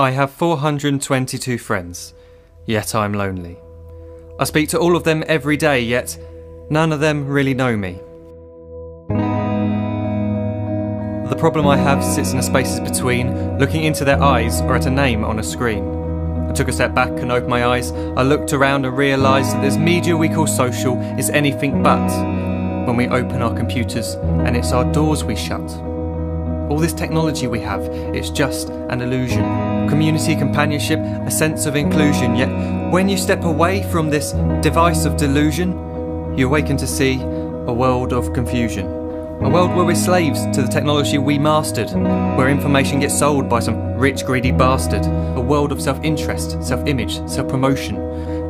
I have 422 friends, yet I'm lonely. I speak to all of them every day, yet none of them really know me. The problem I have sits in the spaces between looking into their eyes or at a name on a screen. I took a step back and opened my eyes. I looked around and realised that this media we call social is anything but when we open our computers and it's our doors we shut. All this technology we have, it's just an illusion. Community, companionship, a sense of inclusion. Yet when you step away from this device of delusion, you awaken to see a world of confusion. A world where we're slaves to the technology we mastered, where information gets sold by some rich, greedy bastard. A world of self-interest, self-image, self-promotion,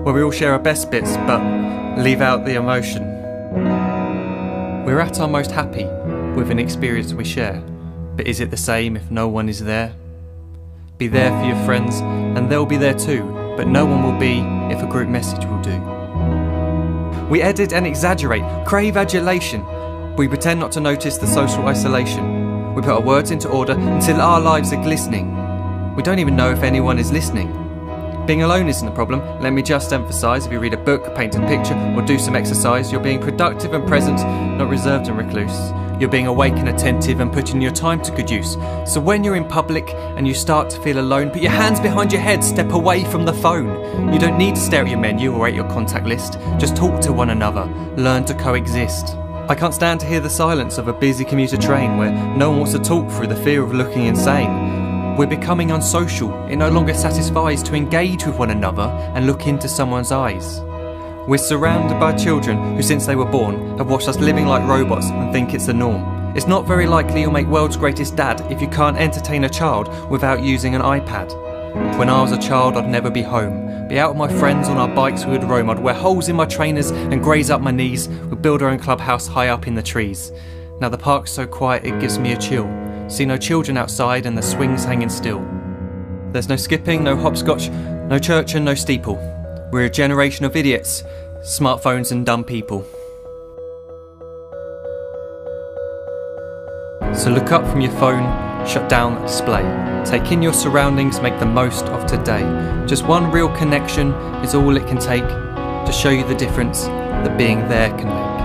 where we all share our best bits but leave out the emotion. We're at our most happy with an experience we share. But is it the same if no one is there? Be there for your friends and they'll be there too, but no one will be if a group message will do. We edit and exaggerate, crave adulation. We pretend not to notice the social isolation. We put our words into order until our lives are glistening. We don't even know if anyone is listening. Being alone isn't the problem, let me just emphasise. If you read a book, paint a picture or do some exercise, you're being productive and present, not reserved and recluse. You're being awake and attentive and putting your time to good use. So when you're in public and you start to feel alone, put your hands behind your head, step away from the phone. You don't need to stare at your menu or at your contact list. Just talk to one another, learn to coexist. I can't stand to hear the silence of a busy commuter train where no one wants to talk through the fear of looking insane. We're becoming unsocial. It no longer satisfies to engage with one another and look into someone's eyes. We're surrounded by children who since they were born have watched us living like robots and think it's the norm. It's not very likely you'll make world's greatest dad if you can't entertain a child without using an iPad. When I was a child I'd never be home. Be out with my friends on our bikes we would roam. I'd wear holes in my trainers and graze up my knees. We'd build our own clubhouse high up in the trees. Now the park's so quiet it gives me a chill. See no children outside and the swings hanging still. There's no skipping, no hopscotch, no church and no steeple. We're a generation of idiots, smartphones and dumb people. So look up from your phone, shut down the display. Take in your surroundings, make the most of today. Just one real connection is all it can take to show you the difference that being there can make.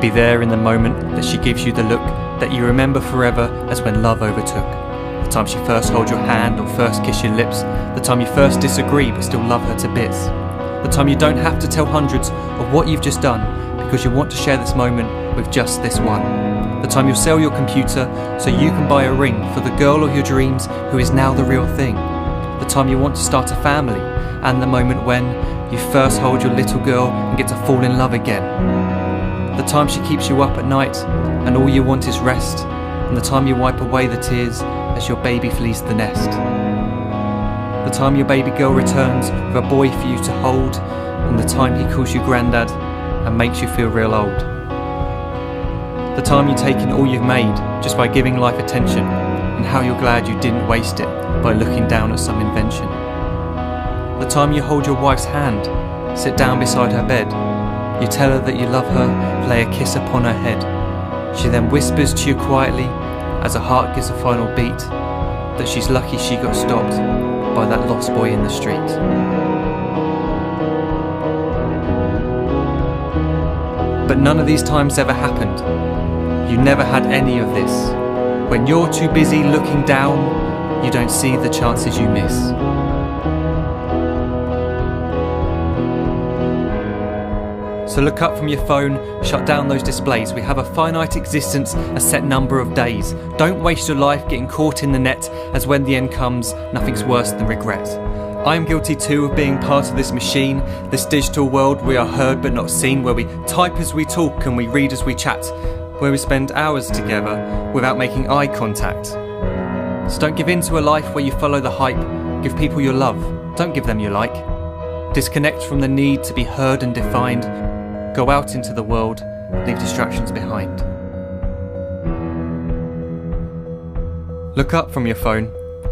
Be there in the moment that she gives you the look that you remember forever as when love overtook. The time she first holds your hand or first kiss your lips. The time you first disagree but still love her to bits. The time you don't have to tell hundreds of what you've just done because you want to share this moment with just this one. The time you'll sell your computer so you can buy a ring for the girl of your dreams who is now the real thing. The time you want to start a family and the moment when you first hold your little girl and get to fall in love again. The time she keeps you up at night and all you want is rest. And the time you wipe away the tears as your baby flees the nest. The time your baby girl returns with a boy for you to hold, and the time he calls you granddad and makes you feel real old. The time you take in all you've made just by giving life attention, and how you're glad you didn't waste it by looking down at some invention. The time you hold your wife's hand, sit down beside her bed, you tell her that you love her, lay a kiss upon her head. She then whispers to you quietly, as her heart gives a final beat, that she's lucky she got stopped by that lost boy in the street. But none of these times ever happened. You never had any of this. When you're too busy looking down, you don't see the chances you miss. So look up from your phone, shut down those displays. We have a finite existence, a set number of days. Don't waste your life getting caught in the net, as when the end comes, nothing's worse than regret. I'm guilty too of being part of this machine, this digital world we are heard but not seen, where we type as we talk and we read as we chat, where we spend hours together without making eye contact. So don't give in to a life where you follow the hype. Give people your love, don't give them your like. Disconnect from the need to be heard and defined. Go out into the world, leave distractions behind. Look up from your phone,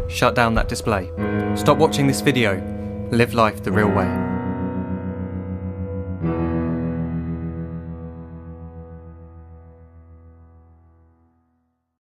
shut down that display. Stop watching this video, live life the real way.